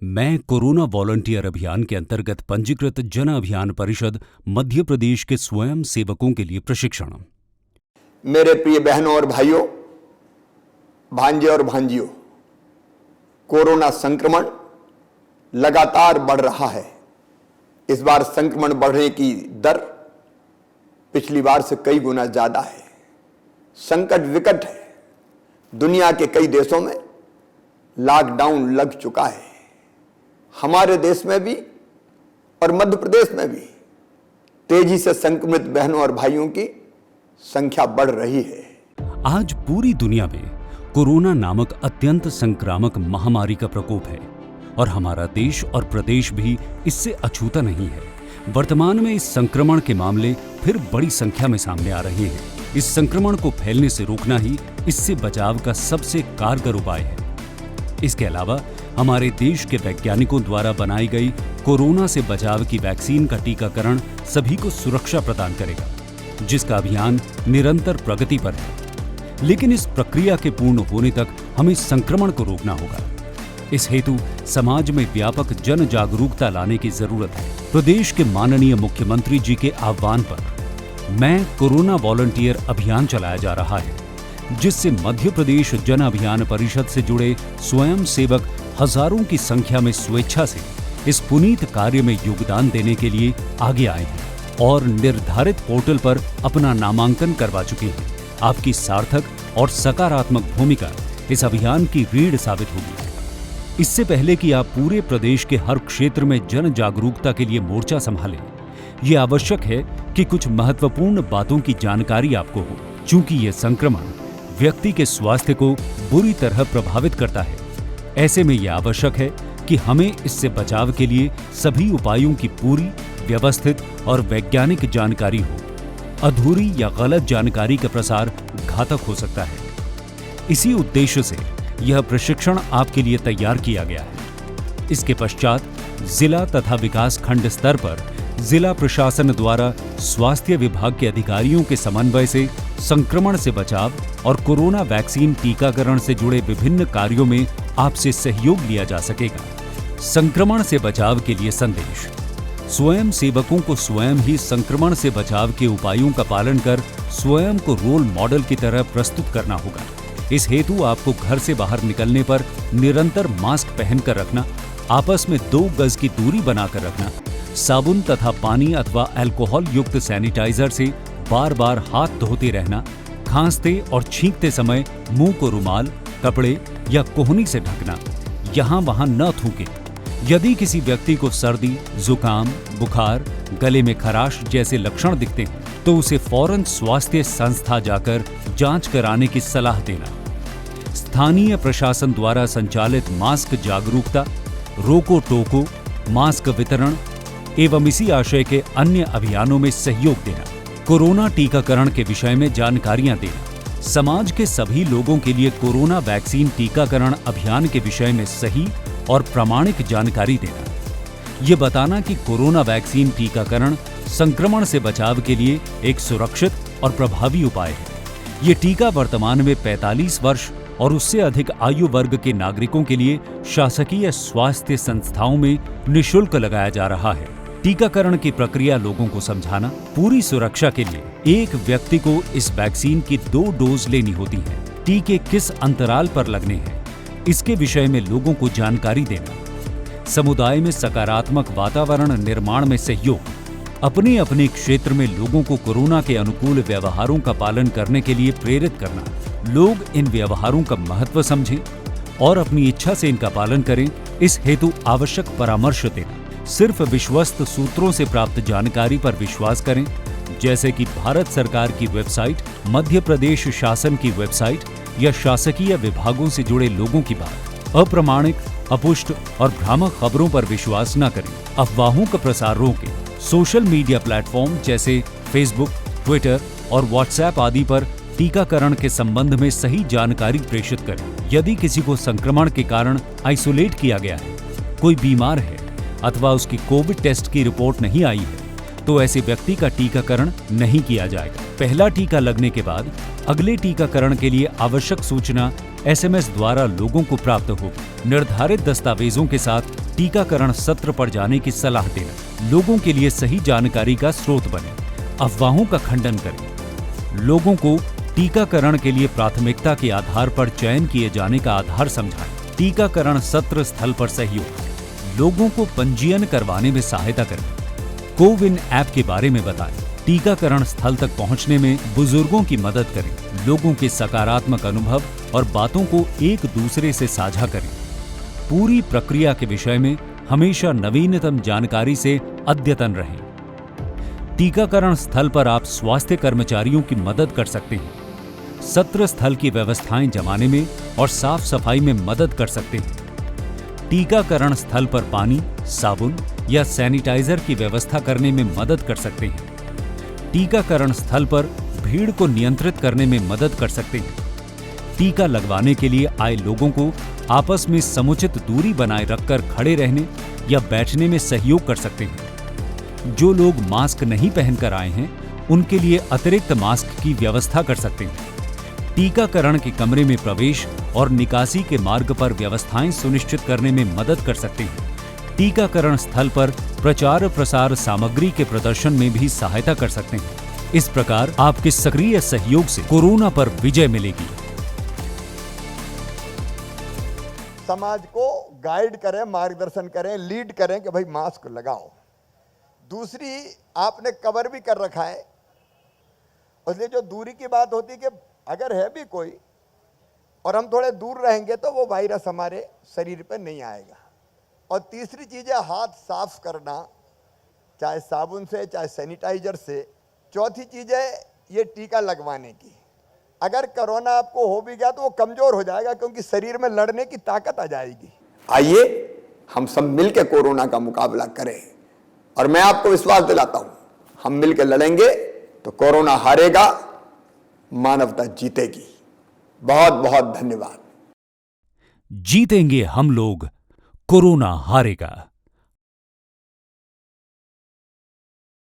मैं corona volunteer अभियान के अंतर्गत पंजीकृत जन अभियान परिषद मध्य प्रदेश के स्वयं सेवकों के लिए प्रशिक्षण। मेरे प्रिय बहनों और भाइयों, भांजे और भांजियों, कोरोना संक्रमण लगातार बढ़ रहा है। इस बार संक्रमण बढ़ने की दर पिछली बार से कई गुना ज्यादा है। संकट विकट है। दुनिया के कई देशों में लॉकडाउन लग चुका है। हमारे देश में भी और मध्य प्रदेश में भी तेजी से संक्रमित बहनों और भाइयों की संख्या बढ़ रही है। आज पूरी दुनिया में कोरोना नामक अत्यंत संक्रामक महामारी का प्रकोप है और हमारा देश और प्रदेश भी इससे अछूता नहीं है। वर्तमान में इस संक्रमण के मामले फिर बड़ी संख्या में सामने आ रहे हैं। इस संक्रमण को फैलने से रोकना ही इससे बचाव का सबसे कारगर उपाय है। इसके अलावा हमारे देश के वैज्ञानिकों द्वारा बनाई गई कोरोना से बचाव की वैक्सीन का टीकाकरण सभी को सुरक्षा प्रदान करेगा, जिसका अभियान निरंतर प्रगति पर है। लेकिन इस प्रक्रिया के पूर्ण होने तक हमें संक्रमण को रोकना होगा। इस हेतु समाज में व्यापक जन जागरूकता लाने की जरूरत है। प्रदेश के माननीय मुख्यमंत्री जी के आह्वान पर मैं कोरोना वॉलंटियर अभियान चलाया जा रहा है, जिससे मध्य प्रदेश जन अभियान परिषद से जुड़े स्वयं सेवक हजारों की संख्या में स्वेच्छा से इस पुनीत कार्य में योगदान देने के लिए आगे आए हैं और निर्धारित पोर्टल पर अपना नामांकन करवा चुके हैं। आपकी सार्थक और सकारात्मक भूमिका इस अभियान की रीढ़ साबित होगी। इससे पहले कि आप पूरे प्रदेश के हर क्षेत्र में जन जागरूकता के लिए मोर्चा संभालें, ये आवश्यक है कि कुछ महत्वपूर्ण बातों की जानकारी आपको हो, चूंकि ये संक्रमण व्यक्ति के स्वास्थ्य को बुरी तरह प्रभावित करता है। ऐसे में यह आवश्यक है कि हमें इससे बचाव के लिए सभी उपायों की पूरी, व्यवस्थित और वैज्ञानिक जानकारी हो। अधूरी या गलत जानकारी का प्रसार घातक हो सकता है। इसी उद्देश्य से यह प्रशिक्षण आपके लिए तैयार किया गया है। इसके पश्चात जिला तथा विकास खंड स्तर पर जिला प्रशासन द्वारा स्वास्थ्य विभाग के अधिकारियों के समन्वय से संक्रमण से बचाव और कोरोना वैक्सीन टीकाकरण से जुड़े विभिन्न कार्यों में आपसे सहयोग लिया जा सकेगा। संक्रमण से बचाव के लिए संदेश। स्वयं सेवकों को स्वयं ही संक्रमण से बचाव के उपायों का पालन कर स्वयं को रोल मॉडल की तरह प्रस्तुत करना होगा। इस हेतु आपको घर से बाहर निकलने पर निरंतर मास्क पहनकर रखना, आपस में 2 गज की दूरी बनाकर रखना, साबुन तथा पानी अथवा अल्कोहल युक्त सैनिटाइजर से बार बार हाथ धोते रहना, खांसते और छींकते समय मुंह को रुमाल, कपड़े या कोहनी से ढकना, यहाँ वहाँ न थूकें। यदि किसी व्यक्ति को सर्दी, जुकाम, बुखार, गले में खराश जैसे लक्षण दिखते हैं तो उसे फौरन स्वास्थ्य संस्था जाकर जांच कराने की सलाह देना। स्थानीय प्रशासन द्वारा संचालित मास्क जागरूकता, रोको टोको, मास्क वितरण एवं इसी आशय के अन्य अभियानों में सहयोग देना। कोरोना टीकाकरण के विषय में जानकारियां देना। समाज के सभी लोगों के लिए कोरोना वैक्सीन टीकाकरण अभियान के विषय में सही और प्रामाणिक जानकारी देना। ये बताना कि कोरोना वैक्सीन टीकाकरण संक्रमण से बचाव के लिए एक सुरक्षित और प्रभावी उपाय है। ये टीका वर्तमान में 45 वर्ष और उससे अधिक आयु वर्ग के नागरिकों के लिए शासकीय स्वास्थ्य संस्थाओं में निःशुल्क लगाया जा रहा है। टीकाकरण की प्रक्रिया लोगों को समझाना। पूरी सुरक्षा के लिए एक व्यक्ति को इस वैक्सीन की 2 डोज लेनी होती है। टीके किस अंतराल पर लगने हैं, इसके विषय में लोगों को जानकारी देना। समुदाय में सकारात्मक वातावरण निर्माण में सहयोग। अपने अपने क्षेत्र में लोगों को कोरोना के अनुकूल व्यवहारों का पालन करने के लिए प्रेरित करना। लोग इन व्यवहारों का महत्व समझें और अपनी इच्छा से इनका पालन करें। इस हेतु आवश्यक परामर्श देना। सिर्फ विश्वस्त सूत्रों से प्राप्त जानकारी पर विश्वास करें, जैसे कि भारत सरकार की वेबसाइट, मध्य प्रदेश शासन की वेबसाइट या शासकीय विभागों से जुड़े लोगों की बात। अप्रमाणिक, अपुष्ट और भ्रामक खबरों पर विश्वास न करें। अफवाहों का प्रसार रोकें। सोशल मीडिया प्लेटफॉर्म जैसे फेसबुक, ट्विटर और व्हाट्सएप आदि पर टीकाकरण के संबंध में सही जानकारी प्रेषित करें। यदि किसी को संक्रमण के कारण आइसोलेट किया गया है, कोई बीमार है अथवा उसकी कोविड टेस्ट की रिपोर्ट नहीं आई है, तो ऐसे व्यक्ति का टीकाकरण नहीं किया जाएगा। पहला टीका लगने के बाद अगले टीकाकरण के लिए आवश्यक सूचना एसएमएस द्वारा लोगों को प्राप्त होगी। निर्धारित दस्तावेजों के साथ टीकाकरण सत्र पर जाने की सलाह देना, लोगों के लिए सही जानकारी का स्रोत बने, अफवाहों का खंडन करें, लोगों को टीकाकरण के लिए प्राथमिकता के आधार पर चयन किए जाने का आधार समझाएं, टीकाकरण सत्र स्थल पर सहयोग, लोगों को पंजीयन करवाने में सहायता करें, कोविन ऐप के बारे में बताएं, टीकाकरण स्थल तक पहुंचने में बुजुर्गों की मदद करें, लोगों के सकारात्मक अनुभव और बातों को एक दूसरे से साझा करें। पूरी प्रक्रिया के विषय में हमेशा नवीनतम जानकारी से अद्यतन रहें। टीकाकरण स्थल पर आप स्वास्थ्य कर्मचारियों की मदद कर सकते हैं, सत्र स्थल की व्यवस्थाएं जमाने में और साफ सफाई में मदद कर सकते हैं। टीकाकरण स्थल पर पानी, साबुन या सैनिटाइजर की व्यवस्था करने में मदद कर सकते हैं। टीकाकरण स्थल पर भीड़ को नियंत्रित करने में मदद कर सकते हैं। टीका लगवाने के लिए आए लोगों को आपस में समुचित दूरी बनाए रखकर खड़े रहने या बैठने में सहयोग कर सकते हैं। जो लोग मास्क नहीं पहनकर आए हैं, उनके लिए अतिरिक्त मास्क की व्यवस्था कर सकते हैं। टीकाकरण के कमरे में प्रवेश और निकासी के मार्ग पर व्यवस्थाएं सुनिश्चित करने में मदद कर सकते हैं। टीकाकरण स्थल पर प्रचार प्रसार सामग्री के प्रदर्शन में भी सहायता कर सकते हैं। इस प्रकार आपके सक्रिय सहयोग से कोरोना पर विजय मिलेगी। समाज को गाइड करें, मार्गदर्शन करें, लीड करें कि भाई मास्क लगाओ। दूसरी, आपने कवर भी कर रखा है, इसलिए जो दूरी की बात होती है कि अगर है भी कोई और हम थोड़े दूर रहेंगे तो वो वायरस हमारे शरीर पर नहीं आएगा। और तीसरी चीज़ है हाथ साफ करना, चाहे साबुन से चाहे सैनिटाइजर से। चौथी चीज़ है ये टीका लगवाने की। अगर कोरोना आपको हो भी गया तो वो कमज़ोर हो जाएगा, क्योंकि शरीर में लड़ने की ताकत आ जाएगी। आइए हम सब मिलकर कोरोना का मुकाबला करें, और मैं आपको विश्वास दिलाता हूं, हम मिलकर लड़ेंगे तो कोरोना हारेगा, मानवता जीतेगी। बहुत बहुत धन्यवाद। जीतेंगे हम लोग, कोरोना हारेगा।